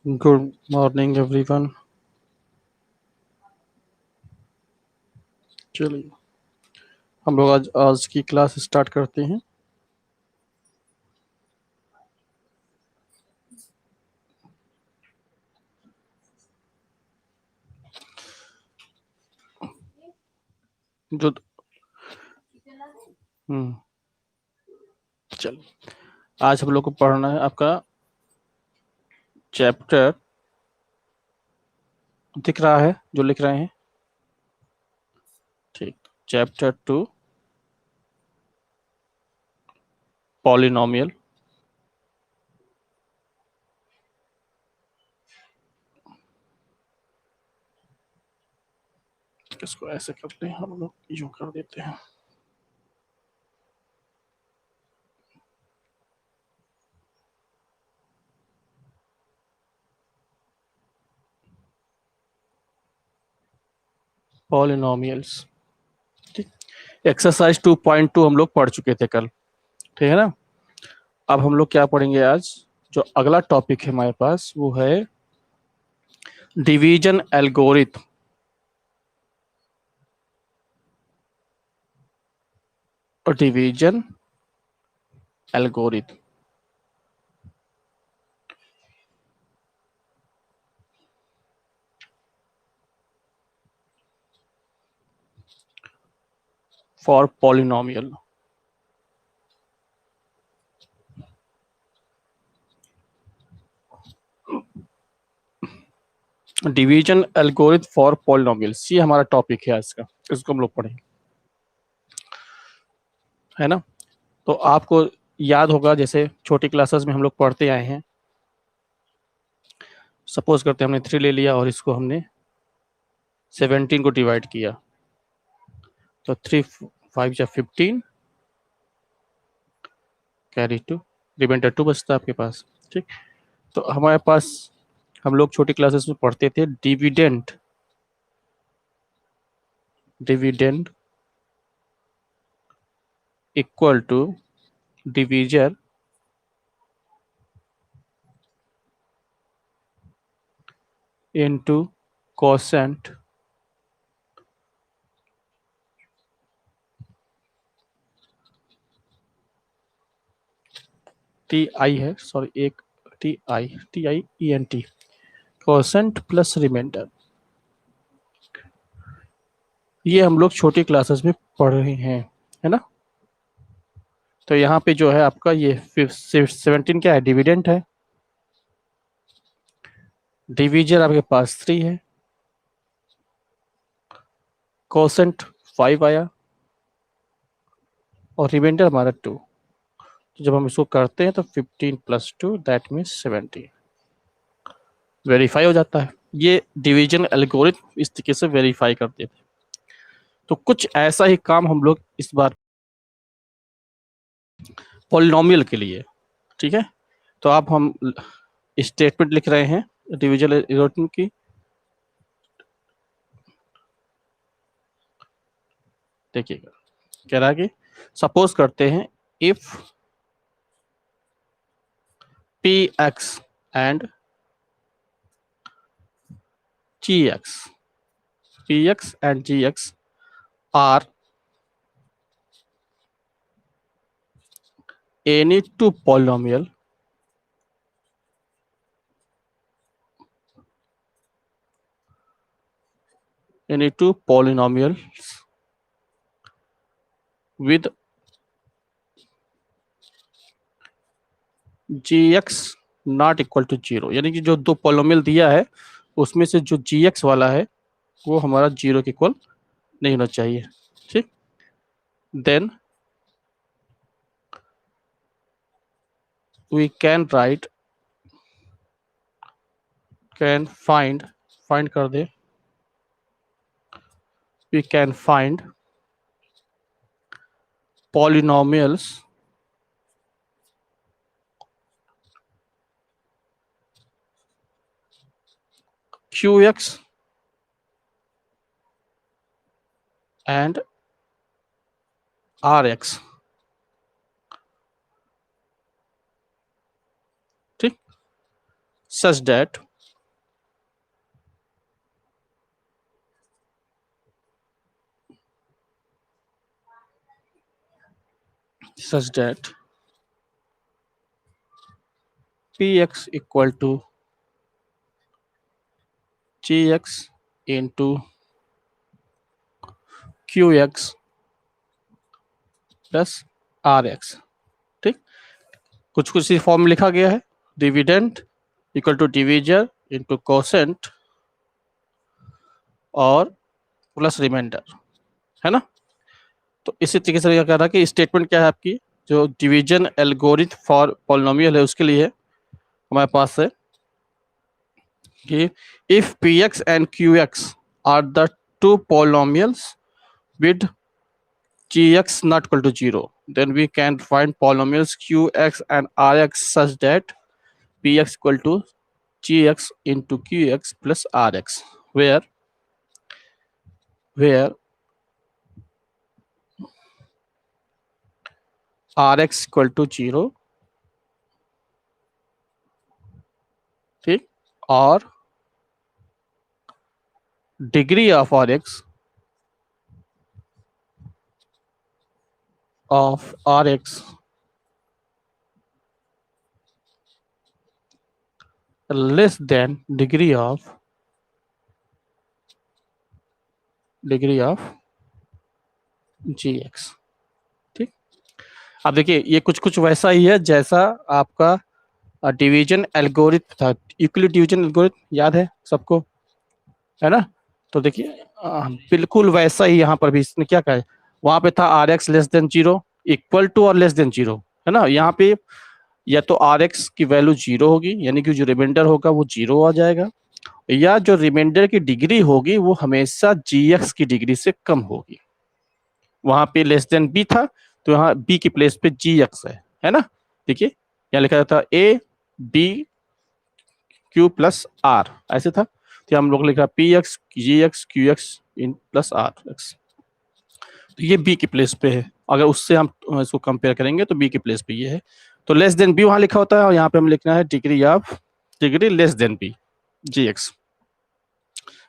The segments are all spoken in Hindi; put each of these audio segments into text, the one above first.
Good morning everyone. चलिए हम लोग आज आज की क्लास स्टार्ट करते हैं। जो हम्म चलिए आज हम लोग को पढ़ना है आपका चैप्टर। दिख रहा है जो लिख रहे हैं? ठीक। Chapter 2 polynomial. इसको ऐसे करते हैं, हम लोग यूं कर देते हैं। पॉलिनोमियल्स। ठीक। एक्सरसाइज 2.2 हम लोग पढ़ चुके थे कल। ठीक है ना। अब हम लोग क्या पढ़ेंगे आज? जो अगला टॉपिक है हमारे पास वो है डिवीजन एल्गोरिथम। और division algorithm for polynomial. Division algorithm for polynomials, ये हमारा टॉपिक है आज का। इसको हम लोग पढ़ेंगे, है ना। तो आपको याद होगा, जैसे छोटी क्लासेस में हम लोग पढ़ते आए हैं। सपोज करते हैं हमने 3 ले लिया और इसको हमने 17 को डिवाइड किया, तो 3 5 या 15 कैरी 2, रिमाइंडर 2 बचता है आपके पास। ठीक। तो हमारे पास हम लोग छोटी क्लासेस में पढ़ते थे dividend. Dividend equal to divisor into quotient t i है, सॉरी एक t i quotient plus remainder. ये हम लोग छोटी क्लासेस में पढ़ रहे हैं, है ना। तो यहाँ पे जो है आपका ये 17 क्या है? डिविडेंड है। डिवीजर आपके पास 3 है। कोसेंट 5 आया और रिमाइंडर हमारा 2। तो जब हम इसको करते हैं तो 15 + 2 दैट मीन्स 17 वेरीफाई हो जाता है। ये डिवीजन एल्गोरिथम इस तरीके से वेरीफाई करते थे। तो कुछ ऐसा ही काम हम लोग इस बार पॉलिनोमियल के लिए। ठीक है। तो आप हम स्टेटमेंट लिख रहे हैं डिवीजन एल्गोरिथम की। देखिएगा, कह रहा है कि सपोज करते हैं if p x and g x, p x and g x are any two polynomial any two polynomials with gx not equal to 0, यानी कि जो दो पोलोमियल दिया है उसमें से जो gx वाला है वो हमारा 0 के इक्वल नहीं होना चाहिए। ठीक। Then we can right, can find कर दे, we can find polynomials qx and rx। ठीक। such that such that px equal to gx into qx plus r x. ठीक, कुछ कुछ इसी फॉर्म में लिखा गया है, dividend equal to divisor into quotient और प्लस रिमाइंडर, है ना। तो इसी तरीके से क्या रहा कि स्टेटमेंट क्या है आपकी, जो डिवीजन एल्गोरिथम फॉर पॉलिनोमियल है उसके लिए हमारे पास है कि if p x and q x are the two polynomials with gx not equal to 0, then we can find polynomials qx and rx such that px equal to gx into qx plus rx, where rx equal to 0, ठीक, और degree of rx less than degree of gx। ठीक, अब देखिए ये कुछ कुछ वैसा ही है जैसा आपका डिवीजन एल्गोरिथम था, यूक्लिड डिवीजन एल्गोरिथम याद है सबको, है ना। तो देखिए बिल्कुल वैसा ही यहाँ पर भी इसने क्या कहा है, वहां पे था r x less than zero, equal to और लेस देन जीरो, है ना। यहाँ पे या तो आर एक्स की वैल्यू जीरो होगी, यानी कि जो रिमाइंडर होगा वो जीरो आ जाएगा, या जो रिमाइंडर की डिग्री होगी वो हमेशा जी एक्स की डिग्री से कम होगी। वहां पे लेस देन बी था तो यहाँ बी की प्लेस पे जी एक्स है ना। देखिए यहाँ लिखा जाता a b q plus r, ऐसे था, तो हम लोग लिखा p x g x q x in plus r x, तो ये बी की प्लेस पे है। अगर उससे हम इसको कंपेयर करेंगे तो बी की प्लेस पे ये है, तो लेस देन बी वहां लिखा होता है और यहाँ पे हम लिखना है डिग्री लेस देन बी जी एक्स।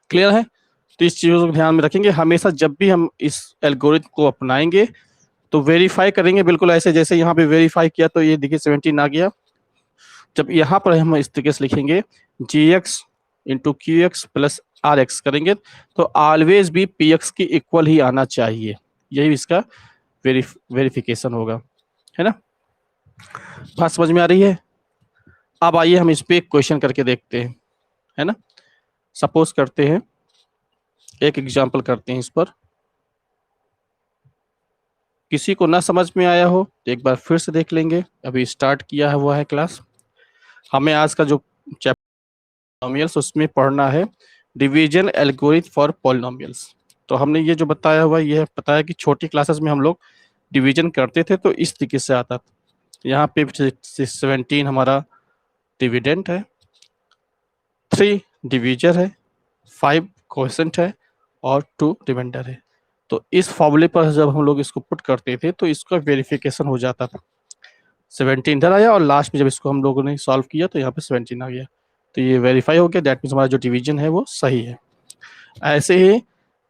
क्लियर है, तो इस चीजों को ध्यान में रखेंगे हमेशा जब भी हम इस एल्गोरिथम को अपनाएंगे तो वेरीफाई करेंगे बिल्कुल ऐसे जैसे यहाँ पे वेरीफाई किया, तो ये देखिए 17 आ गया। जब यहाँ पर हम इस तरीके से लिखेंगे g x into q x plus r x करेंगे तो ऑलवेज भी पी एक्स की इक्वल ही आना चाहिए, यही इसका वेरिफिकेशन होगा, है ना। बात समझ में आ रही है। अब आइए हम इस पे एक क्वेश्चन करके देखते हैं, है ना। सपोज करते हैं, एक एग्जांपल करते हैं इस पर, किसी को ना समझ में आया हो तो एक बार फिर से देख लेंगे, अभी स्टार्ट किया है हुआ है क्लास। हमें आज का जो पॉलिनोमियल्स उसमें पढ़ना है डिवीजन एल्गोरिथम फॉर पॉलिनोमियल्स। तो हमने ये जो बताया हुआ ये बताया कि छोटी क्लासेस में हम लोग डिवीजन करते थे तो इस तरीके से आता था। यहाँ पे 17 हमारा डिविडेंड है, 3 डिवीजर है, 5 कोएफिशिएंट है और 2 रिमाइंडर है। तो इस फॉर्मूले पर जब हम लोग इसको पुट करते थे तो इसका वेरिफिकेशन हो जाता था, 17 इधर आया और लास्ट में जब इसको हम लोगों ने सॉल्व किया तो यहाँ पे 17 आ गया, तो ये वेरीफाई हो गया, दैट मीन्स हमारा जो डिवीजन है वो सही है। ऐसे ही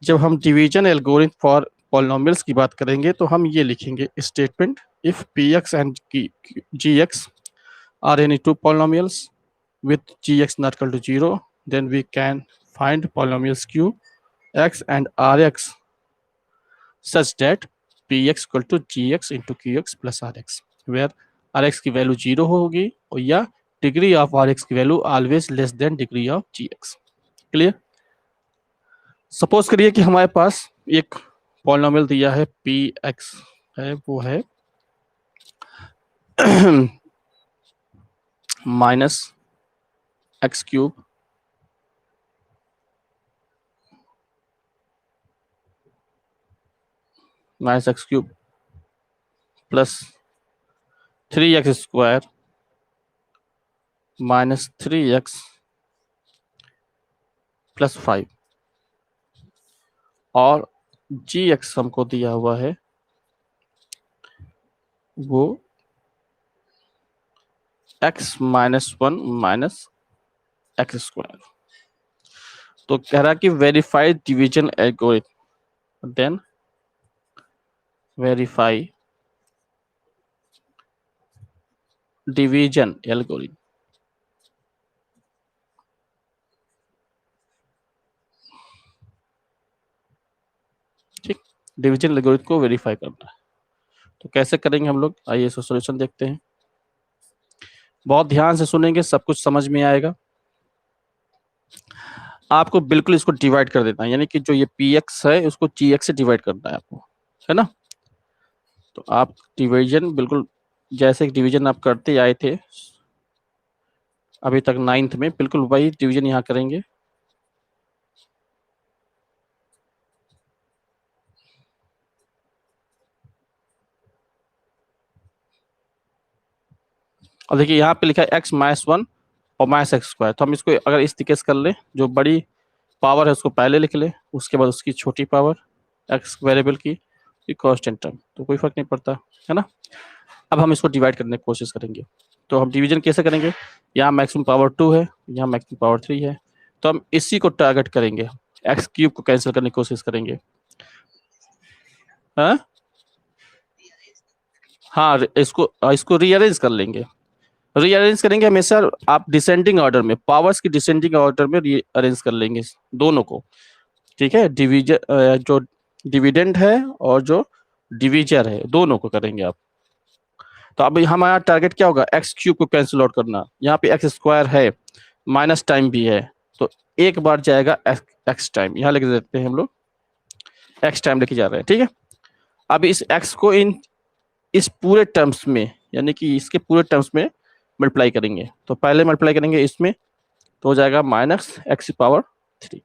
जब हम डिवीजन एल्गोरिथम फॉर पॉलिनोमियल्स की बात करेंगे तो हम ये लिखेंगे statement, if p x and g x are any two polynomials with gx not equal to 0, then we can find polynomials q x and rx such that px equal to gx into qx plus rx, where rx की वैल्यू 0 होगी और या डिग्री ऑफ rx की value always less than degree of gx। Clear. Suppose करिए कि हमारे पास एक पॉलिनोमियल दिया है px है, वो है minus x cube plus 3x square minus 3x plus 5 और gx हमको दिया हुआ है वो x minus 1 minus x square. तो कह रहा कि verified division algorithm, then verify division algorithm. ठीक, डिवीजन एल्गोरिथम को वेरीफाई करना है। तो कैसे करेंगे हम लोग, आइए इसका सॉल्यूशन देखते हैं। बहुत ध्यान से सुनेंगे, सब कुछ समझ में आएगा। आपको बिल्कुल इसको डिवाइड कर देना है, यानी कि जो ये पी एक्स है उसको जी एक्स से डिवाइड करना है आपको, है ना। तो आप डिवीजन बिल्कुल जैसे डिवीजन आप करते आए थे अभी तक 9th में, बिल्कुल वही डिवीजन यहाँ करेंगे। और देखिए यहाँ पे लिखा है एक्स माइनस 1 और माइनस एक्स स्क्वायर। तो हम इसको अगर इस तरीके से कर ले, जो बड़ी पावर है उसको पहले लिख ले, उसके बाद उसकी छोटी पावर एक्स वेरिएबल की कांस्टेंट टर्म, तो कोई फर्क नहीं पड़ता, है ना। अब हम इसको डिवाइड करने की कोशिश करेंगे। तो हम डिवीजन कैसे करेंगे, यहाँ मैक्सिमम पावर 2 है, यहाँ मैक्सिमम पावर 3 है, तो हम इसी को टारगेट करेंगे, एक्स क्यूब को कैंसिल करने की कोशिश करेंगे। हाँ हाँ, इसको इसको रीअरेंज कर लेंगे। रीअरेंज करेंगे हमेशा आप डिसेंडिंग ऑर्डर में, पावर्स की डिसेंडिंग ऑर्डर में रीअरेंज कर लेंगे दोनों को। ठीक है, डिवीजन जो डिविडेंड है और जो डिवीजर है दोनों को करेंगे आप। तो अब हमारा टारगेट क्या होगा, एक्स क्यूब को कैंसिल आउट करना। यहाँ पे एक्स स्क्वायर है, माइनस टाइम भी है, तो एक बार जाएगा एक्स टाइम, यहाँ लेके देते हैं हम लोग, एक्स टाइम लेके जा रहे हैं। ठीक है, अब इस एक्स को इस पूरे टर्म्स में, यानी कि इसके पूरे टर्म्स में मल्टीप्लाई करेंगे। तो पहले मल्टीप्लाई करेंगे इसमें, तो हो जाएगा माइनस एक्स की पावर 3।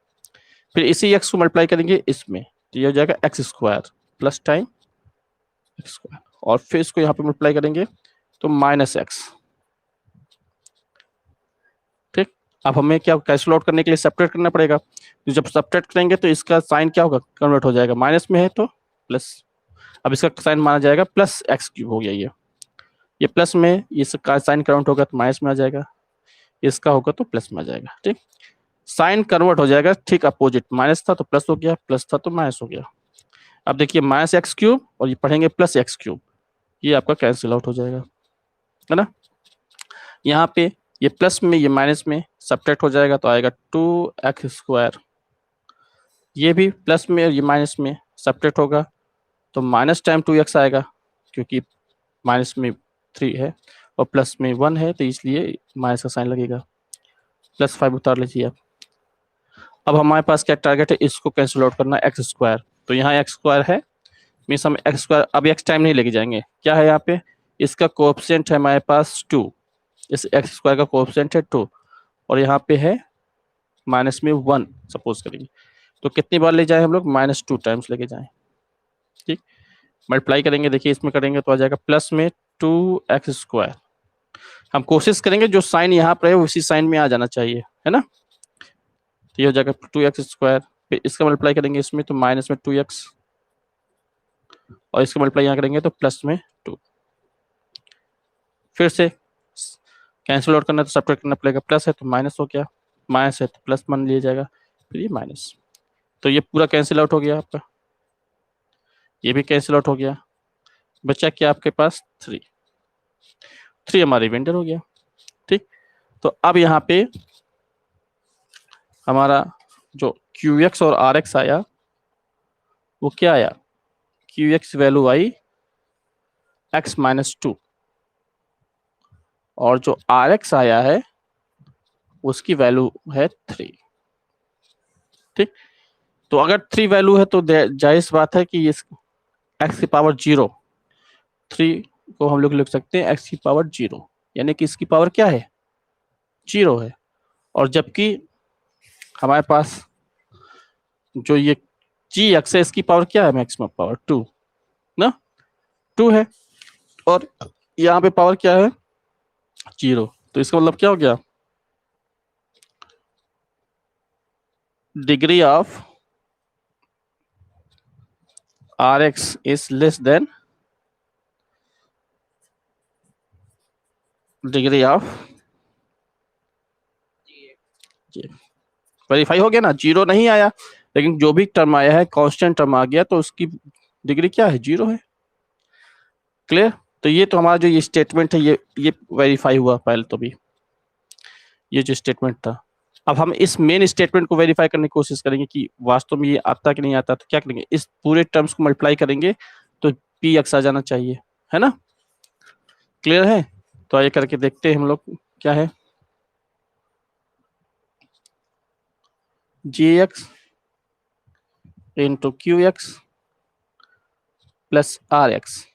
फिर इसी एक्स को मल्टीप्लाई करेंगे इसमें, तो ये हो जाएगा x square plus time x square, और फिर इसको यहाँ पे मल्टीप्लाई करेंगे तो माइनस एक्स। ठीक, अब हमें क्या कैंसिल आउट करने के लिए सेपरेट करना पड़ेगा। तो जब सेपरेट करेंगे तो इसका साइन क्या होगा, कन्वर्ट हो जाएगा, माइनस में है तो प्लस। अब इसका साइन माना जाएगा प्लस एक्स क्यूब हो गया, ये प्लस में, इसका साइन कन्वर्ट होगा तो माइनस में आ जाएगा, इसका होगा तो प्लस में आ जाएगा। ठीक, साइन कन्वर्ट हो जाएगा, ठीक अपोजिट, माइनस था तो प्लस हो गया, प्लस था तो माइनस हो गया। अब देखिए माइनस एक्स क्यूब और ये पढ़ेंगे प्लस एक्स क्यूब, ये आपका कैंसिल आउट हो जाएगा, है ना। यहाँ पे ये प्लस में ये माइनस में सब्ट्रैक्ट हो जाएगा तो आएगा 2x²। ये भी प्लस में और ये माइनस में सब्ट्रैक्ट होगा तो माइनस टाइम 2x आएगा, क्योंकि माइनस में 3 है और प्लस में 1 है, तो इसलिए माइनस का साइन लगेगा। +5 उतार लीजिए आप। अब हमारे पास क्या टारगेट है, इसको कैंसिल आउट करना, x²। तो यहाँ x² है, मीन्स हम x² अब x टाइम नहीं लेके जाएंगे। क्या है यहाँ पे, इसका कोएफिशिएंट है हमारे पास 2, इस x² का कोएफिशिएंट है 2, और यहाँ पे है माइनस में 1 सपोज करेंगे, तो कितनी बार ले जाए हम लोग, -2 टाइम्स लेके जाएं। ठीक, मल्टीप्लाई करेंगे, देखिए इसमें करेंगे तो आ जाएगा प्लस में 2x²। हम कोशिश करेंगे जो साइन यहाँ पर है उसी साइन में आ जाना चाहिए, है ना। तो ये हो जाएगा 2x², फिर इसका मल्टीप्लाई करेंगे इसमें तो माइनस में 2x, और इसका मल्टीप्लाई यहाँ करेंगे तो प्लस में 2। फिर से कैंसिल आउट करना तो सब्ट्रैक्ट करना पड़ेगा, प्लस है तो माइनस हो गया, माइनस है तो प्लस मान लिया जाएगा, फिर ये माइनस। तो ये पूरा कैंसिल आउट हो गया आपका, ये भी कैंसिल आउट हो गया, बचा क्या आपके पास 3 हमारा रिमाइंडर हो गया। ठीक, तो अब यहाँ पे हमारा जो QX और RX आया वो क्या आया, QX वैल्यू आई x-2, और जो RX आया है उसकी वैल्यू है 3। ठीक, तो अगर 3 वैल्यू है तो जायज बात है कि ये x की पावर 0, 3 को हम लोग लिख सकते हैं x की पावर 0, यानी कि इसकी पावर क्या है 0 है। और जबकि हमारे पास जो ये GX है इसकी पावर क्या है, मैक्सिमम पावर 2 ना, 2 है, और यहाँ पे पावर क्या है 0। तो इसका मतलब क्या हो गया, degree of RX is less than degree of verify हो गया ना, 0 नहीं आया, लेकिन जो भी टर्म आया है कांस्टेंट टर्म आ गया तो उसकी डिग्री क्या है 0 है। क्लियर। तो ये तो हमारा जो ये स्टेटमेंट है ये वेरीफाई हुआ पहले तो भी, ये जो स्टेटमेंट था। अब हम इस मेन स्टेटमेंट को वेरीफाई करने की कोशिश करेंगे कि वास्तव में ये आता कि नहीं आता। तो क्या करेंगे, इस पूरे टर्म्स को मल्टीप्लाई करेंगे तो पी एक्स आ जाना चाहिए, है ना। क्लियर है। तो आइए करके देखते हैं हम लोग क्या है। G x into q x plus r x.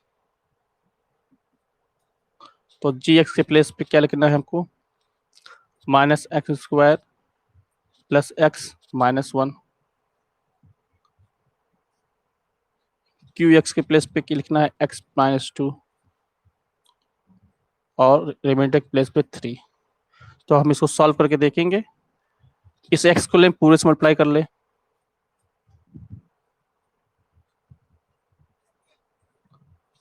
तो जी एक्स के प्लेस पे क्या लिखना है हमको, minus x square plus x minus one. Q x के प्लेस पे क्या लिखना है, एक्स माइनस टू, और रिमाइंडर के प्लेस पे थ्री। तो हम इसको सॉल्व करके देखेंगे। इस एक्स को ले पूरे से मल्टीप्लाई कर ले,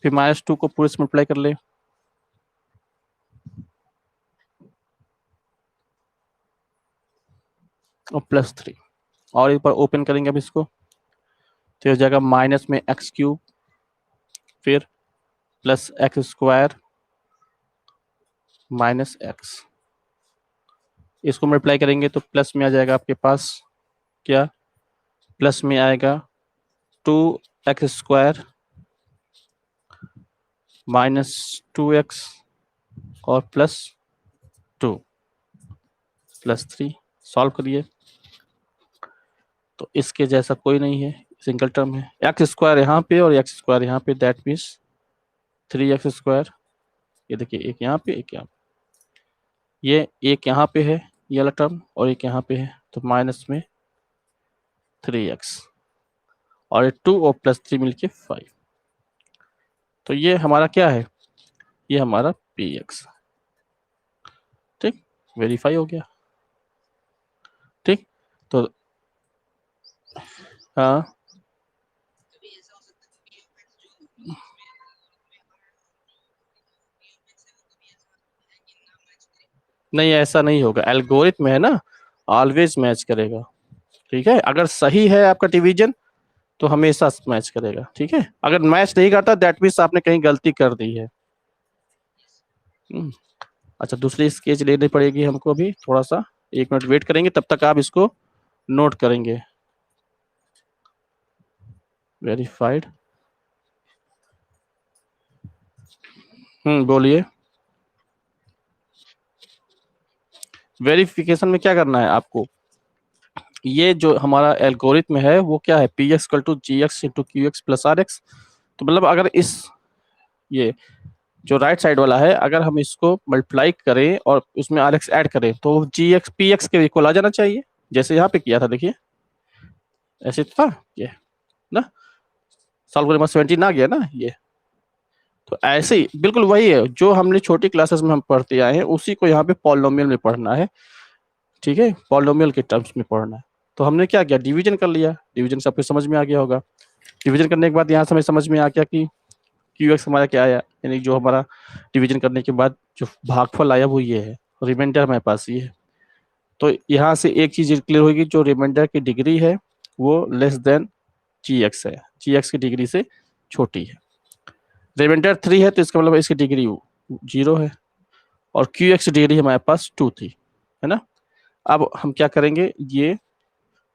फिर माइनस टू को पूरे से मल्टीप्लाई कर ले, और प्लस थ्री, और एक बार ओपन करेंगे अब इसको, तो हो जाएगा माइनस में एक्स क्यूब, फिर plus x square minus x. इसको मल्टीप्लाई करेंगे तो प्लस में आ जाएगा आपके पास क्या, प्लस में आएगा two x square minus two x और plus two plus three. Solve करिए तो इसके जैसा कोई नहीं है, सिंगल टर्म है। एक्स स्क्वायर यहाँ पे और एक्स स्क्वायर यहाँ पे, that means three x square. ये देखिए एक यहाँ पे एक यहाँ पे, ये एक यहाँ पे है ये वाला टर्म, और एक यहाँ पे है, तो माइनस में थ्री एक्स और ये टू और प्लस थ्री मिलके फाइव। तो ये हमारा क्या है, ये हमारा पी एक्स। ठीक, वेरीफाई हो गया। ठीक, तो हाँ नहीं, ऐसा नहीं होगा, एल्गोरिथम है ना, ऑलवेज मैच करेगा। ठीक है, अगर सही है आपका डिवीजन तो हमेशा मैच करेगा। ठीक है, अगर मैच नहीं करता दैट मीन्स आपने कहीं गलती कर दी है। अच्छा, दूसरी स्केच लेनी पड़ेगी हमको अभी, थोड़ा सा 1 मिनट वेट करेंगे, तब तक आप इसको नोट करेंगे। वेरीफाइड, बोलिए। वेरिफिकेशन में क्या करना है आपको, ये जो हमारा एल्गोरिथम है वो क्या है, p x equal to g x into q x plus r x. तो मतलब अगर इस ये जो राइट साइड वाला है, अगर हम इसको मल्टीप्लाई करें और उसमें आर एक्स ऐड करें तो जी एक्स पी एक्स के इक्वल आ जाना चाहिए, जैसे यहाँ पे किया था। देखिए ऐसे तो था ये ना, सॉल्व करने में 17 आ गया ना ये। तो ऐसे ही बिल्कुल वही है जो हमने छोटी क्लासेस में हम पढ़ते आए हैं, उसी को यहाँ पे पॉलिनोमियल में पढ़ना है। ठीक है, पॉलिनोमियल के टर्म्स में पढ़ना है। तो हमने क्या किया, डिवीजन कर लिया। डिवीजन सबको समझ में आ गया होगा। डिवीजन करने के बाद यहाँ से हमें समझ में आ गया कि क्यू एक्स हमारा क्या आया, यानी जो हमारा डिवीजन करने के बाद जो भागफल आया वो ये है, रिमाइंडर हमारे पास ये है। तो यहाँ से एक चीज क्लियर होगी, जो रिमाइंडर की डिग्री है वो लेस देन जी एक्स है, जी एक्स की डिग्री से छोटी है। रिमाइंडर 3 है तो इसका मतलब इसकी डिग्री 0 है, और क्यू एक्स की डिग्री हमारे पास 2 थी, है ना। अब हम क्या करेंगे, ये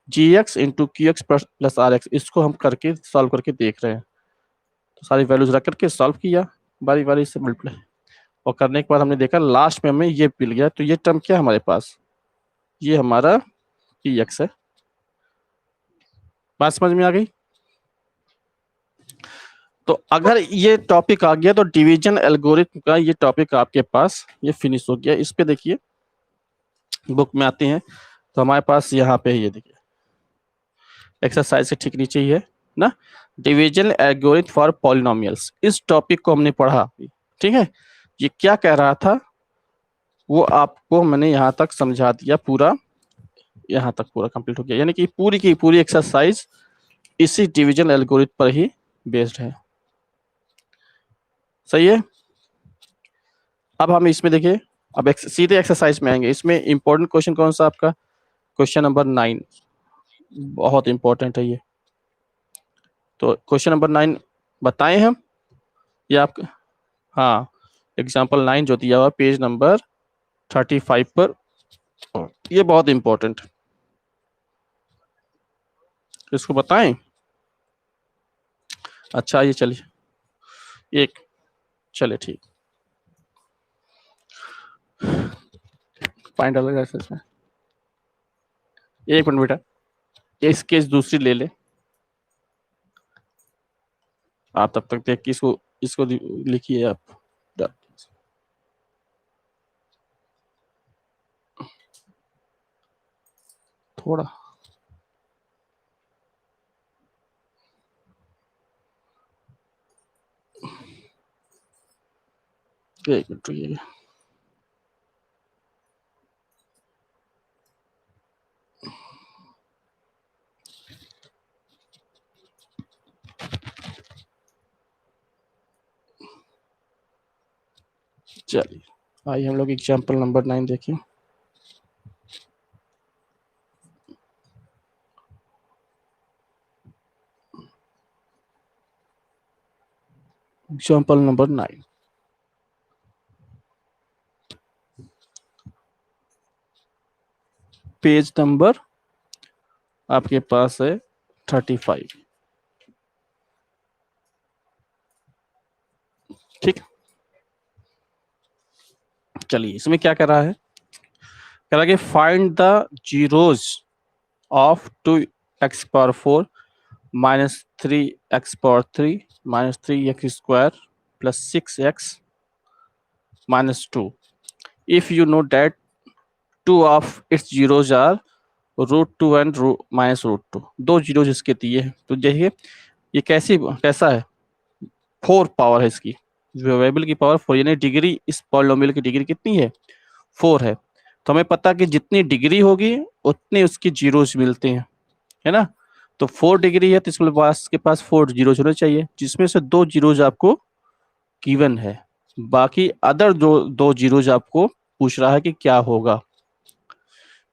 g x into q x plus r x, इसको हम करके सॉल्व करके देख रहे हैं। तो सारी वैल्यूज रख करके सॉल्व किया बारी बारी से मल्टीप्लाई, और करने के बाद हमने देखा लास्ट में हमें ये मिल गया। तो ये टर्म क्या है हमारे पास, ये हमारा पी एक्स है। बात समझ में आ गई। तो अगर ये टॉपिक आ गया तो डिवीजन एल्गोरिथम का ये टॉपिक आपके पास ये फिनिश हो गया। इस पे देखिए बुक में आते हैं तो हमारे पास यहाँ पे ये देखिए एक्सरसाइज के ठीक नीचे ही है ना, डिवीजन एल्गोरिथम फॉर पॉलिनोमियल्स। इस टॉपिक को हमने पढ़ा। ठीक है, ये क्या कह रहा था वो आपको मैंने यहाँ तक समझा दिया, पूरा यहाँ तक पूरा कंप्लीट हो गया। यानी कि पूरी की पूरी एक्सरसाइज इसी डिवीजन एल्गोरिथम पर ही बेस्ड है। सही है। अब हम इसमें देखिए, अब सीधे एक्सरसाइज में आएंगे। इसमें इंपॉर्टेंट क्वेश्चन कौन सा आपका, क्वेश्चन नंबर 9, बहुत इंपॉर्टेंट है ये। तो क्वेश्चन नंबर 9 बताएं हम या आप, हाँ, एग्जाम्पल 9 जो दिया हुआ पेज नंबर 35 पर, ये बहुत इंपॉर्टेंट, इसको बताएं। अच्छा ये चलिए एक, चले ठीक, पॉइंट अलग है इसमें। एक मिनट बेटा, इस केस दूसरी ले ले, आप तब तक देख के इसको इसको लिखिए आप। थोड़ा एक मिनट रुकिए। चलिए आइए हम लोग एग्जाम्पल नंबर 9 देखिए। एग्जाम्पल नंबर 9, पेज नंबर आपके पास है 35। ठीक, चलिए इसमें क्या कर रहा है, कह रहा है कि find the zeros of 2x⁴ minus 3x⁴ minus 3x² plus 6x minus 2 if you know that two of its zeros are √2 and minus √2। दो जीरो इसके दिए हैं, तो देखिए ये कैसा है, 4 पावर है इसकी, वेरिएबल की पावर 4, यानी डिग्री, इस पॉलिनोमियल की डिग्री कितनी है, 4 है। तो हमें पता कि जितनी डिग्री होगी उतने उसकी जीरोज मिलते हैं, है ना। तो 4 डिग्री है तो इसके पास 4 जीरोज होने चाहिए, जिसमें से 2 जीरोज आपको गिवन है, बाकी अदर दो जीरोज आपको पूछ रहा है कि क्या होगा।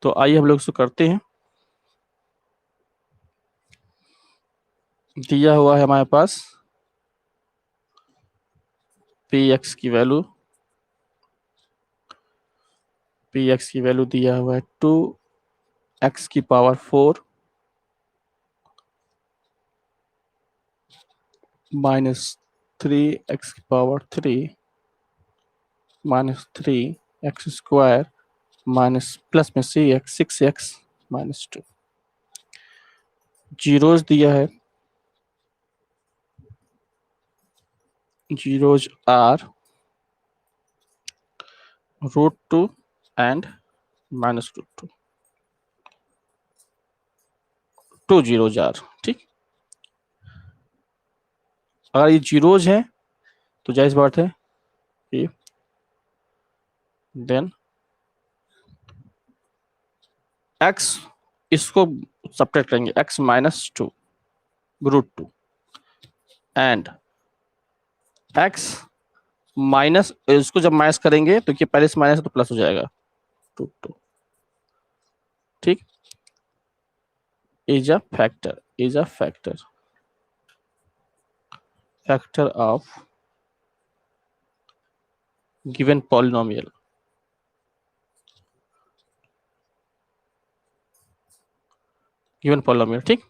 तो आइए हम लोग इसको करते हैं। दिया हुआ है हमारे पास पी एक्स की वैल्यू दिया हुआ है 2x⁴ minus 3x⁴ minus 3x² minus plus में 6x माइनस 2। जीरोज दिया है, zeros are √2 and minus √2, 2 zeros are. ठीक, अगर ये जीरोज है तो जाहिर बात है कि देन x, इसको सब्ट्रैक्ट करेंगे, x minus 2 √2 and x minus, इसको जब माइनस करेंगे तो ये पहले से माइनस है तो प्लस हो जाएगा √2। ठीक, is a factor of given polynomial. ठीक,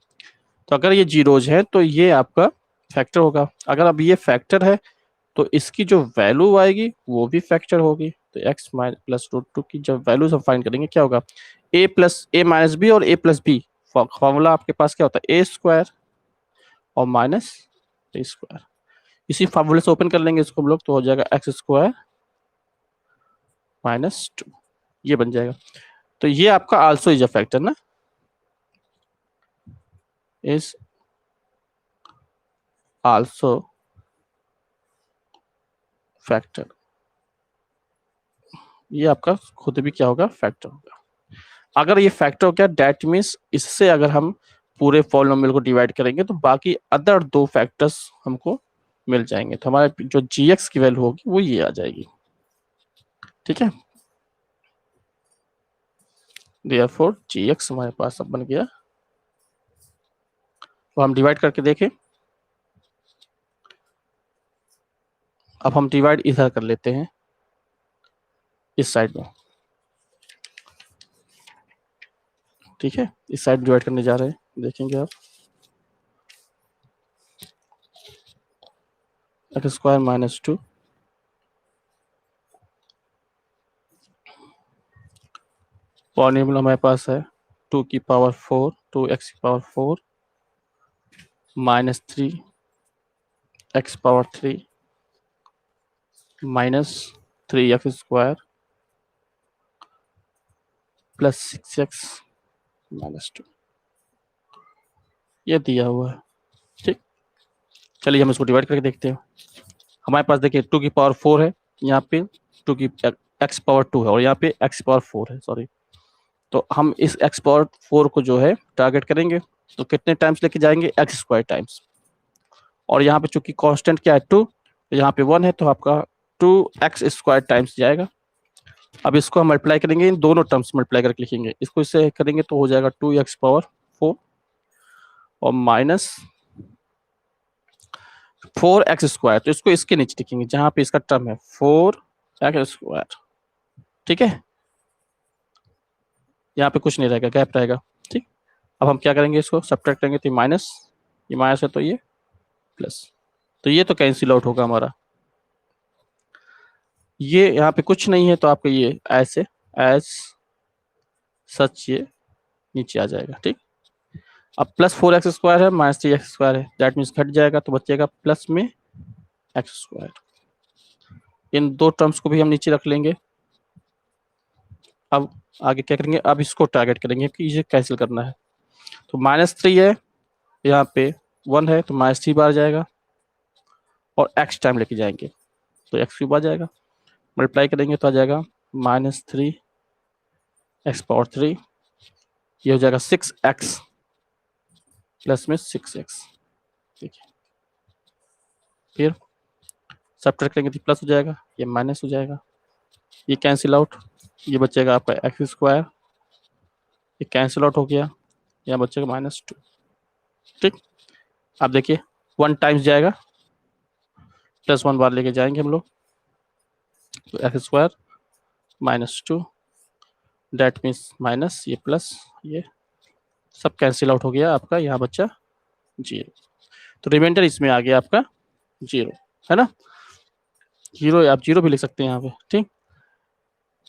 तो अगर ये जीरोज है तो ये आपका फैक्टर होगा। अगर अब ये फैक्टर है तो इसकी जो वैल्यू आएगी वो भी फैक्टर होगी। तो x प्लस √2 की जब वैल्यूज हम फाइंड करेंगे क्या होगा, a माइनस बी और a+b। फॉर्मूला आपके पास क्या होता है, a² और माइनस a²। इसी फॉर्मूले से ओपन कर लेंगे इसको हम लोग, तो हो जाएगा x² माइनस 2, ये बन जाएगा। तो ये आपका आल्सो इज अ फैक्टर ना, इज आल्सो फैक्टर, ये आपका खुद भी क्या होगा, फैक्टर होगा। अगर ये फैक्टर हो गया दैट मीन्स इससे अगर हम पूरे पॉलिनोमियल को डिवाइड करेंगे तो बाकी अदर दो फैक्टर्स हमको मिल जाएंगे, तो हमारे जो gx की वैल्यू होगी वो ये आ जाएगी। ठीक है, देयरफॉर gx हमारे पास अब बन गया। तो हम डिवाइड करके देखें, अब हम डिवाइड इधर कर लेते हैं, इस साइड में, ठीक है। इस साइड डिवाइड करने जा रहे हैं, देखेंगे आप, एक्स स्क्वायर माइनस 2 पॉलिनोमियल हमारे पास है 2 की पावर 4, 2x की power 4 minus 3 x power 3 minus 3x square plus 6x minus 2, ये दिया हुआ है, ठीक। चलिए हम इसको डिवाइड करके देखते हैं। हमारे पास देखिए 2 की पावर 4 है, यहाँ पे 2 की x पावर 2 है और यहाँ पे x पावर 4 है, सॉरी। तो हम इस x पावर 4 को जो है टारगेट करेंगे, तो कितने टाइम्स लेके जाएंगे, x स्क्वायर टाइम्स। और यहाँ पे चूंकि कांस्टेंट क्या है 2, तो यहाँ पे 1 है, तो आपका 2x स्क्वायर टाइम्स जाएगा। अब इसको हम मल्टीप्लाई करेंगे, इन दोनों टर्म्स मल्टीप्लाई करके लिखेंगे, इसको इससे करेंगे तो हो जाएगा 2x पावर 4 और माइनस 4x स्क्वायर, तो इसको इसके नीचे लिखेंगे जहां पे इसका टर्म है 4x स्क्वायर, ठीक है। यहाँ पे कुछ नहीं रहेगा, गैप रहेगा, ठीक। अब हम क्या करेंगे, इसको सब्ट्रैक्ट करेंगे तो माइनस, ये माइनस है तो ये प्लस, तो ये तो कैंसिल आउट होगा हमारा। ये यहाँ पे कुछ नहीं है तो आपका ये ऐसे एज सच ये नीचे आ जाएगा, ठीक। अब प्लस 4x स्क्वायर है माइनस 3x स्क्वायर है, दैट मीन्स घट जाएगा तो बचेगा प्लस में एक्स स्क्वायर। इन दो टर्म्स को भी हम नीचे रख लेंगे। अब आगे क्या करेंगे, अब इसको टारगेट करेंगे कि इसे कैंसिल करना है, तो -3 है, यहाँ पे 1 है तो -3 बार जाएगा और x टाइम लेके जाएंगे तो x क्यूब आ जाएगा, मल्टीप्लाई करेंगे तो आ जाएगा -3 x पावर 3, ये हो जाएगा 6x प्लस में 6x, ठीक है। फिर सब्ट्रैक्ट करेंगे तो प्लस हो जाएगा, ये माइनस हो जाएगा, ये कैंसिल आउट, ये बचेगा आपका एक्स स्क्वायर, ये कैंसिल आउट हो गया, यहाँ बचेगा -2, ठीक। अब देखिए 1 टाइम्स जाएगा, प्लस 1 बार लेके जाएंगे हम लोग, तो x square -2, that means minus, ये प्लस, ये सब कैंसिल आउट हो गया, आपका यहाँ बच्चा 0, तो रिमाइंडर इसमें आ गया आपका 0, है ना। 0 आप 0 भी लिख सकते हैं यहाँ पे, ठीक।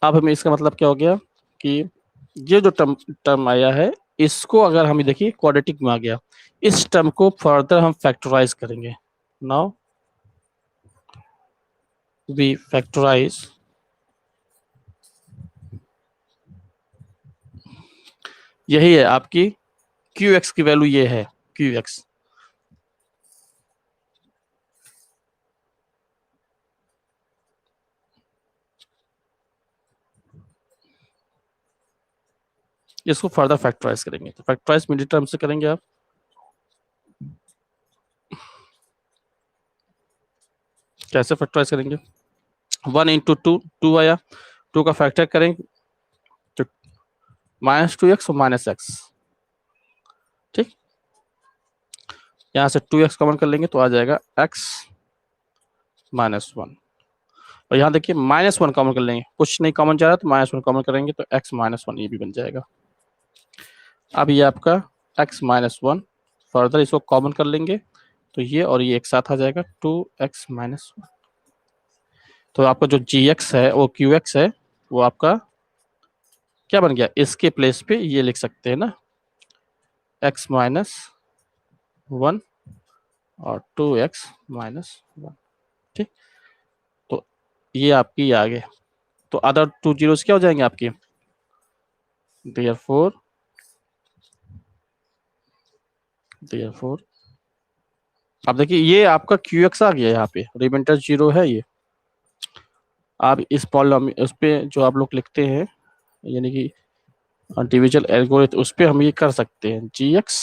अब हमें इसका मतलब क्या हो गया कि ये जो टर्म आया है, इसको अगर हम देखिए क्वाड्रेटिक में आ गया, इस टर्म को फर्दर हम फैक्टराइज करेंगे। नाउ वी फैक्टराइज यही है आपकी QX की वैल्यू, ये है QX। इसको फर्दर फैक्टराइज करेंगे, तो फैक्टराइज मिडिल टर्म से करेंगे आप, कैसे फैक्टराइज करेंगे, 1 इंटू 2, 2 आया, 2 का फैक्टर करेंगे तो -2x और -x, ठीक। यहाँ से 2x कॉमन कर लेंगे तो आ जाएगा x -1, और यहाँ देखिए -1 कॉमन कर लेंगे, कुछ नहीं कॉमन जा रहा तो -1 कॉमन करेंगे तो x -1 ये भी बन जाएगा। अब ये आपका x -1, फर्दर इसको कॉमन कर लेंगे तो ये और ये एक साथ आ जाएगा 2x -1, तो आपका जो gx है वो qx है, वो आपका क्या बन गया, इसके प्लेस पे ये लिख सकते हैं ना, x -1 और 2x -1, ठीक। तो ये आपकी आ गए, तो अदर 2 जीरोस क्या हो जाएंगे आपकी, देयरफॉर अब देखिए ये आपका QX आ गया, यहाँ पे रिमाइंडर 0 है ये। आप इस पॉलिनोमियल उस पे जो आप लोग लिखते हैं, यानी कि डिविजन एल्गोरिथम, उस पे हम ये कर सकते हैं GX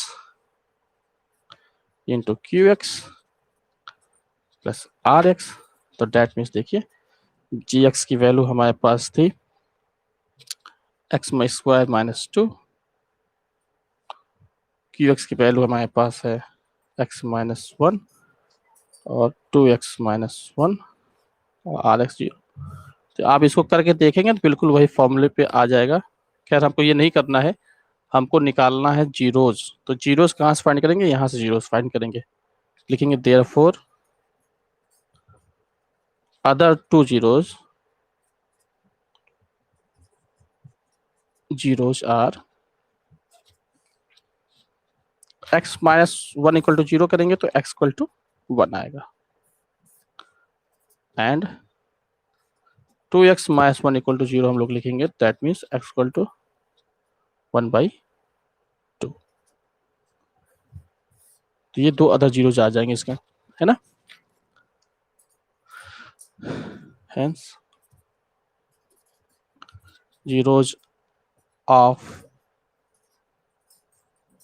into QX plus RX, तो डेट मीन्स देखिए GX की वैल्यू हमारे पास थी x स्क्वायर -2, QX की वैल्यू हमारे पास है x -1 और 2x -1, और आर एक्स जीरो। तो आप इसको करके देखेंगे तो बिल्कुल वही फॉर्मूले पे आ जाएगा। खैर हमको ये नहीं करना है, हमको निकालना है जीरोज। तो जीरोज कहाँ से फाइंड करेंगे, यहाँ से जीरोज फाइंड करेंगे। लिखेंगे therefore other two zeros are x minus one equal to zero करेंगे तो x इक्वल टू वन आएगा, and 2x minus one equal to zero हम लोग लिखेंगे, that means x equal to 1/2। तो ये दो अदर जीरोज आ जाएंगे इसका, है ना। Hence zeros of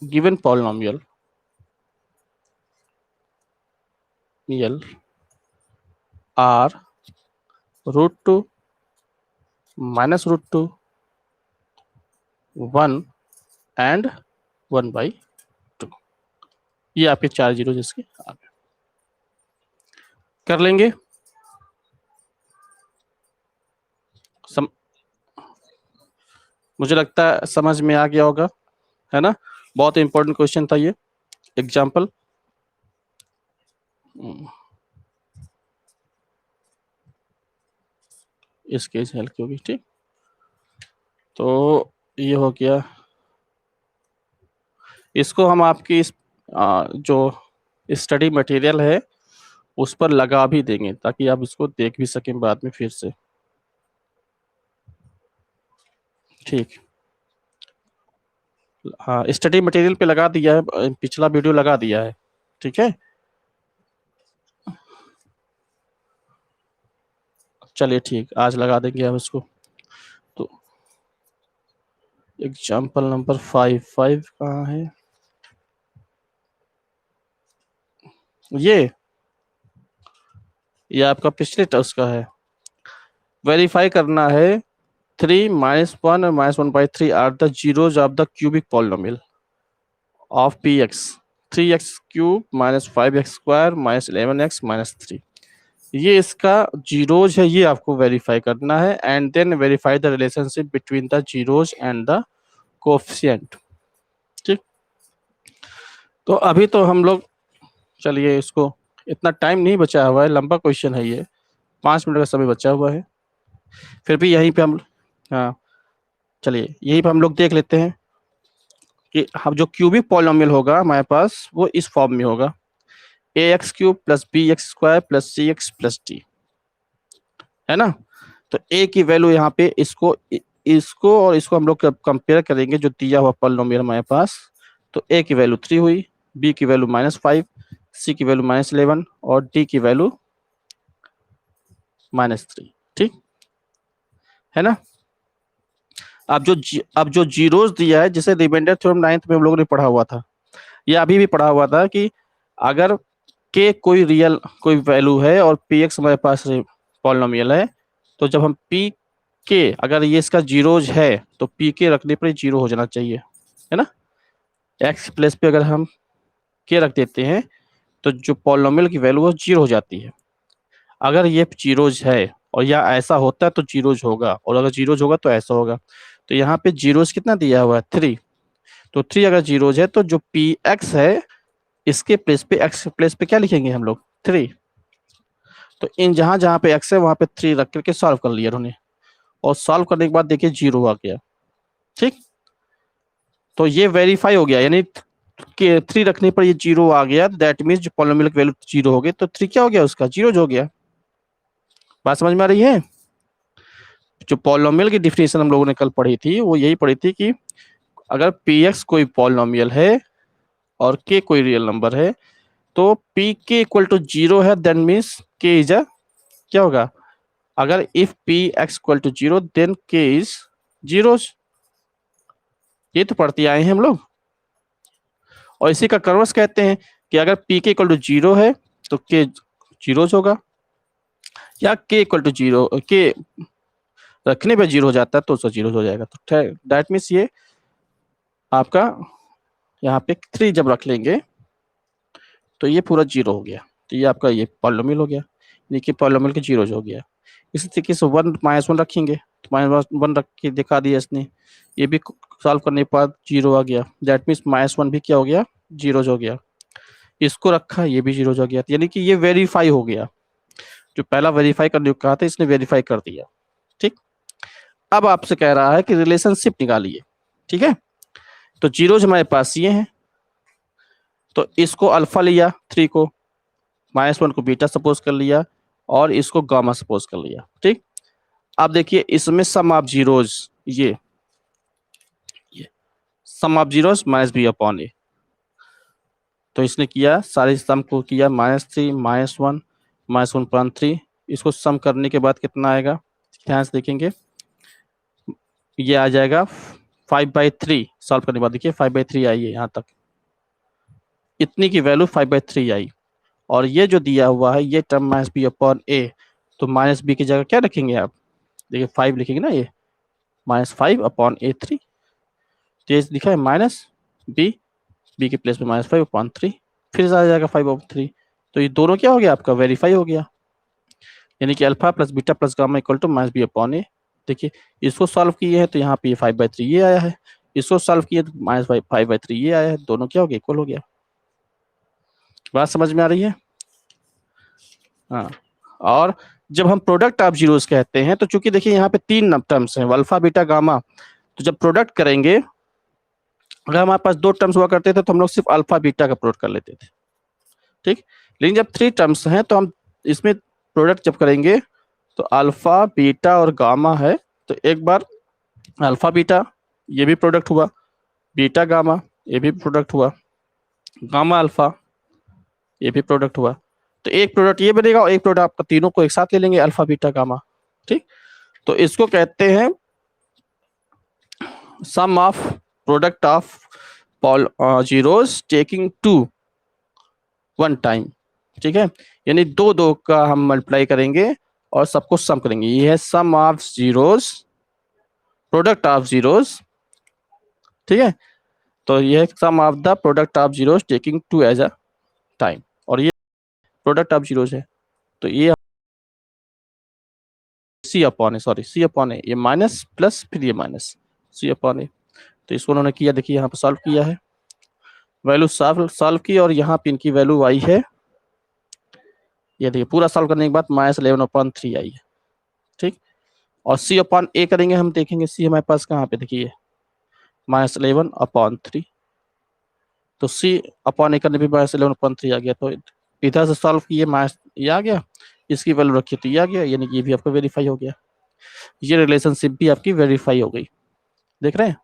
given polynomial are √2 minus √2 1 and 1/2। ये आपके चार जीरो जिसके आ गए। कर लेंगे मुझे लगता है समझ में आ गया होगा, है ना। बहुत इंपॉर्टेंट क्वेश्चन था ये। एग्जाम्पल इस केस हेल्प होगी, ठीक। तो ये हो गया, इसको हम आपकी इस जो स्टडी मटेरियल है उस पर लगा भी देंगे ताकि आप इसको देख भी सकें बाद में फिर से, ठीक। हाँ, स्टडी मटेरियल पे लगा दिया है, पिछला वीडियो लगा दिया है, ठीक है। चलिए ठीक, आज लगा देंगे हम इसको। तो एग्जाम्पल नंबर 5 कहाँ है, ये आपका पिछले टेस्ट का है। वेरीफाई करना है 3 माइनस 1 और minus 1/3 are the zeros of the cubic polynomial of p x 3x³ minus 5x² minus 11x minus 3। ये इसका जीरोज है, ये आपको वेरीफाई करना है, and then verify the relationship between the zeros and the coefficient, ठीक। तो अभी तो हम लोग, चलिए इसको, इतना टाइम नहीं बचा हुआ है, लंबा क्वेश्चन है ये, 5 मिनट का समय बचा हुआ है। फिर भी यहीं पे हम, हाँ चलिए यहीं पे हम लोग देख लेते हैं कि हम जो क्यूबिक पॉलिनोमियल होगा हमारे पास वो इस फॉर्म में होगा, ax³ plus bx² plus cx plus d, है ना। तो a की वैल्यू यहाँ पे इसको और इसको हम लोग कंपेयर करेंगे जो दिया हुआ पॉलिनोमियल हमारे पास। तो a की वैल्यू 3 हुई, b की वैल्यू -5, c की वैल्यू -11 और d की वैल्यू -3, ठीक है ना। अब जो जीरोस दिया है, जिसे रिमाइंडर थ्योरम 9th में हम लोगों ने पढ़ा हुआ था, ये अभी भी पढ़ा हुआ था कि अगर k कोई वैल्यू है और px हमारे पास पॉलिनोमियल है, तो जब हम pk अगर ये इसका जीरोज है तो pk रखने पर जीरो हो जाना चाहिए, है ना। x प्लेस पे अगर हम k रख देते हैं तो जो पॉलिनोमियल की वैल्यू वो जीरो हो जाती है। अगर ये जीरोज है और या ऐसा होता है तो जीरोज होगा, और अगर जीरोज होगा तो ऐसा होगा। तो यहाँ पे जीरोज कितना दिया हुआ है 3, तो 3 अगर जीरोज है तो जो px है इसके प्लेस पे, x प्लेस पे क्या लिखेंगे हम लोग 3। तो इन जहां जहां पे x है वहां पे 3 रख करके सॉल्व कर लिया उन्होंने, और सॉल्व करने के बाद देखिए जीरो आ गया, ठीक। तो ये वेरीफाई हो गया, यानी कि 3 रखने पर ये जीरो आ गया, दैट मीन्स जो पॉलिनोमियल की वैल्यू जीरो हो गई, तो 3 क्या हो गया उसका जीरो हो गया। बात समझ में आ रही है। जो पॉलिनोमियल की डिफिनेशन हम लोगों ने कल पढ़ी थी वो यही पढ़ी थी कि अगर px कोई पॉलिनोमियल है और k कोई रियल नंबर है तो pk इक्वल टू जीरो है, then means k is a, क्या होगा, अगर if px equal to zero then k is zeros. ये तो पढ़ते आए हैं हम लोग, और इसी का कन्वर्स कहते हैं कि अगर pk इक्वल टू जीरो है तो k जीरोस होगा, या k equal to zero, k रखने पे जीरो हो जाता है तो उसका जीरो हो जाएगा। तो दैट मीन्स ये आपका यहाँ पे 3 जब रख लेंगे तो ये पूरा जीरो हो गया, तो ये आपका ये पॉलिनोमियल हो गया, देखिए पॉलिनोमियल के जीरो हो गया। इसी तरीके से 1 -1 रखेंगे, तो -1 रख के दिखा दिया इसने, ये भी सॉल्व करने के बाद 0 आ गया, दैट मीन्स -1 भी क्या हो गया, 0 हो गया। इसको रखा, ये भी 0 हो गया, यानी कि ये वेरीफाई हो गया। जो पहला वेरीफाई करने को कहा था इसने वेरीफाई कर दिया। ठीक, अब आपसे कह रहा है कि रिलेशनशिप निकालिए। ठीक है, तो जीरोज हमारे पास ये हैं, तो इसको अल्फा लिया 3 को, -1 को बीटा सपोज कर लिया और इसको गामा सपोज कर लिया। ठीक, अब देखिए इसमें सम ऑफ जीरोज, ये सम ऑफ जीरोज -b अपॉन ए, तो इसने किया सारे सम को किया -3 -1 -1/3, इसको सम करने के बाद कितना आएगा, ध्यान से देखेंगे, ये आ जाएगा 5/3। सॉल्व करने के बाद देखिए 5/3 आई है, यहाँ तक इतनी की वैल्यू 5/3 आई। और ये जो दिया हुआ है ये टर्म -b अपॉन ए, तो -b की जगह क्या रखेंगे आप, देखिए 5 लिखेंगे ना, ये -5 अपॉन A3, तो ये लिखा है -b, b के प्लेस में -5 अपॉन 3, फिर आ जाएगा 5/3। तो ये दोनों क्या हो गया आपका, वेरीफाई हो गया, यानी कि alpha plus beta plus gamma equal to -b upon a. देखिए इसको सॉल्व किए हैं तो यहाँ पे 5/3 ये आया है, इसको सॉल्व किए तो -5/3 ये आया है, दोनों क्या हो गया, इक्वल हो गया। बात समझ में आ रही है? हाँ, और जब हम प्रोडक्ट ऑफ जीरोस कहते हैं तो चूंकि देखिए यहाँ पे 3 टर्म्स हैं, अल्फा बीटा गामा, तो जब प्रोडक्ट करेंगे, अगर हमारे पास 2 टर्म्स हुआ करते थे तो हम लोग सिर्फ अल्फा बीटा का प्रोडक्ट कर लेते थे। ठीक, लेकिन जब 3 टर्म्स हैं तो हम इसमें प्रोडक्ट जब करेंगे तो अल्फा बीटा और गामा है, तो एक बार अल्फा बीटा ये भी प्रोडक्ट हुआ, बीटा गामा ये भी प्रोडक्ट हुआ, गामा अल्फा ये भी प्रोडक्ट हुआ, तो एक प्रोडक्ट ये बनेगा और एक प्रोडक्ट आपका तीनों को एक साथ ले लेंगे, अल्फा बीटा गामा। ठीक, तो इसको कहते हैं sum of product of zeros taking 2 1 time. ठीक है, यानी 2 का हम मल्टीप्लाई करेंगे और सबको सम करेंगे, ये है sum of zeros, product of zeros. ठीक है, तो ये है sum of the product of zeros taking 2 as a time, और ये प्रोडक्ट ऑफ जीरोस है, तो ये c upon a, sorry c upon a, ये माइनस प्लस फिर ये माइनस सी अपॉन ए। तो इसको उन्होंने किया, देखिए यहाँ पर सॉल्व किया है, वैल्यू सॉल्व की और यहाँ पे इनकी वैल्यू आई है, ये देखिए पूरा सॉल्व करने के बाद -11/3 आई है। ठीक, और सी अपॉन ए करेंगे, हम देखेंगे सी हमारे पास कहाँ पे, देखिए -11/3, तो सी अपॉन ए करने पे -11/3 आ गया, तो इधर से सॉल्व किए माइनस ये आ गया, इसकी वैल्यू रखिए तो ये आ गया, यानी कि ये भी आपका वेरीफाई हो गया, ये रिलेशनशिप भी आपकी वेरीफाई हो गई, देख रहे हैं।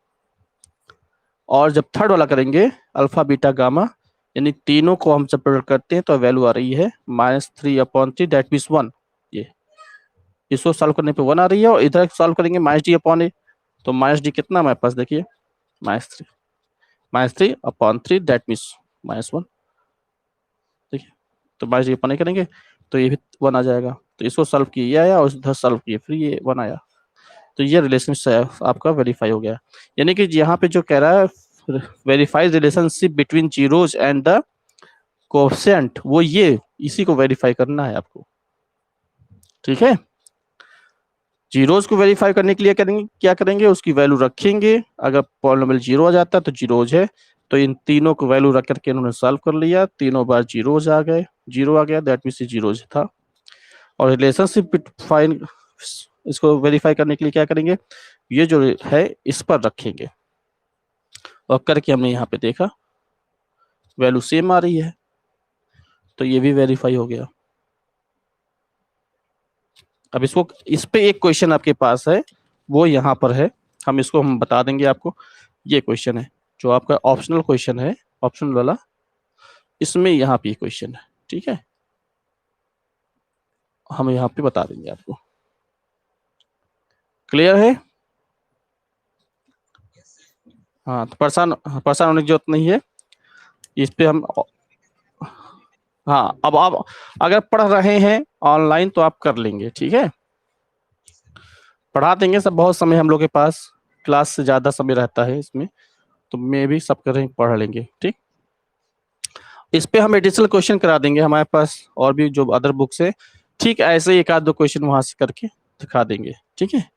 और जब थर्ड वाला करेंगे अल्फा बीटा गामा, यानी तीनों को हम जब प्रोडक्ट करते हैं तो वैल्यू आ रही है -3/3, दैट मीन्स 1, ये इसको सॉल्व करने पे 1 आ रही है, और इधर सॉल्व करेंगे -d अपॉन ए, तो -d कितना हमारे पास, देखिए -3/3 दैट मीन्स -1। देखिए, तो -d अपॉन ए करेंगे तो ये भी 1 आ जाएगा, तो इसको सॉल्व किए ये आया और इधर सॉल्व किए फिर ये 1 आया, तो ये रिलेशनशिप आपका वेरीफाई हो गया। यानी कि यहाँ पे जो कह रहा है verified relationship between zeros and the coefficient, वो ये इसी को वेरीफाई करना है आपको। ठीक है, जीरोज को वेरीफाई करने के लिए करेंगे क्या करेंगे, उसकी वैल्यू रखेंगे, अगर पॉलिनोमियल 0 आ जाता है तो जीरोज है, तो इन तीनों को वैल्यू रख करके इन्होंने सॉल्व कर लिया, तीनों बार जीरोज आ गए, 0 आ गया, दैट मीन्स जीरोज था। और रिलेशनशिप फाइन, इसको वेरीफाई करने के लिए क्या करेंगे, ये जो है इस पर रखेंगे, और करके हमने यहाँ पे देखा वैल्यू सेम आ रही है, तो ये भी वेरीफाई हो गया। अब इसको इस पे एक क्वेश्चन आपके पास है, वो यहाँ पर है, हम बता देंगे आपको, ये क्वेश्चन है जो आपका ऑप्शनल क्वेश्चन है, ऑप्शनल वाला, इसमें यहाँ पे क्वेश्चन है। ठीक है, हम यहाँ पे बता देंगे आपको, क्लियर है? हाँ, तो परेशान होने की जरूरत नहीं है, इस पे हम, हाँ अब आप अगर पढ़ रहे हैं ऑनलाइन तो आप कर लेंगे, ठीक है, पढ़ा देंगे सब, बहुत समय हम लोग के पास, क्लास से ज्यादा समय रहता है इसमें, तो मैं भी सब करें पढ़ लेंगे। ठीक, इस पे हम एडिशनल क्वेश्चन करा देंगे, हमारे पास और भी जो अदर बुक्स है, ठीक ऐसे एक आध दो क्वेश्चन वहां से करके दिखा देंगे, ठीक है।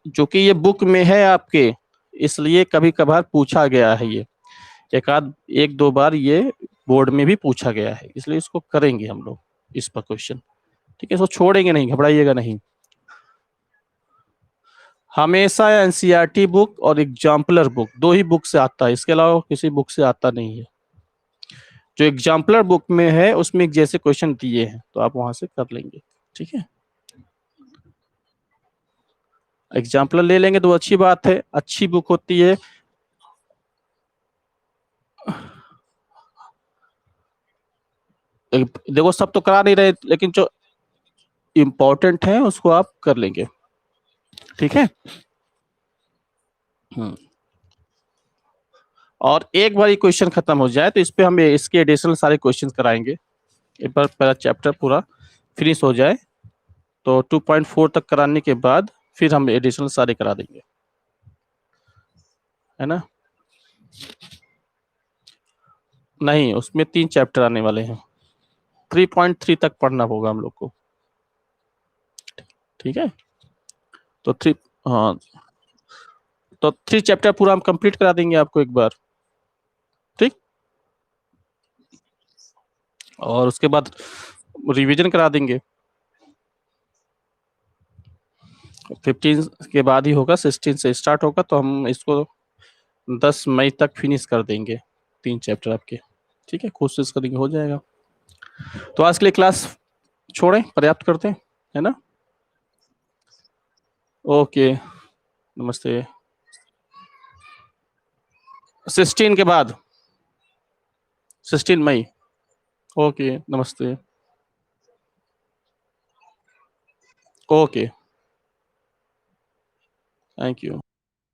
जो कि ये बुक में है आपके, इसलिए कभी कभार पूछा गया है ये, एक दो बार ये बोर्ड में भी पूछा गया है, इसलिए इसको करेंगे हम लोग इस पर क्वेश्चन, ठीक है। इसको छोड़ेंगे नहीं, घबराइएगा नहीं। हमेशा एनसीईआरटी बुक और एग्जाम्पलर बुक, दो ही बुक से आता है, इसके अलावा किसी बुक से आता नहीं है। जो एग्जाम्पलर बुक में है उसमें जैसे क्वेश्चन दिए हैं तो आप वहां से कर लेंगे, ठीक है। एग्जाम्पलर ले लेंगे तो अच्छी बात है, अच्छी बुक होती है। देखो सब तो करा नहीं रहे, लेकिन जो इम्पोर्टेंट है उसको आप कर लेंगे, ठीक है। हम्म। और एक बार ये क्वेश्चन खत्म हो जाए तो इस पे हम इसके एडिशनल सारे क्वेश्चन कराएंगे, एक बार पहला चैप्टर पूरा फिनिश हो जाए तो 2.4 तक कराने के बाद फिर हम एडिशनल सारे करा देंगे, है ना। नहीं, उसमें 3 चैप्टर आने वाले हैं, 3.3 तक पढ़ना होगा हम लोग को, ठीक है। तो 3, हाँ, तो 3 चैप्टर पूरा हम कंप्लीट करा देंगे आपको एक बार, ठीक। और उसके बाद रिवीजन करा देंगे, 15 के बाद ही होगा, 16 से स्टार्ट होगा, तो हम इसको 10 मई तक फिनिश कर देंगे 3 चैप्टर आपके, ठीक है। कोशिश करेंगे हो जाएगा। तो आज के लिए क्लास छोड़ें, पर्याप्त करते हैं, है ना। ओके, नमस्ते। 16 के बाद, 16 मई। ओके, नमस्ते। Okay, thank you.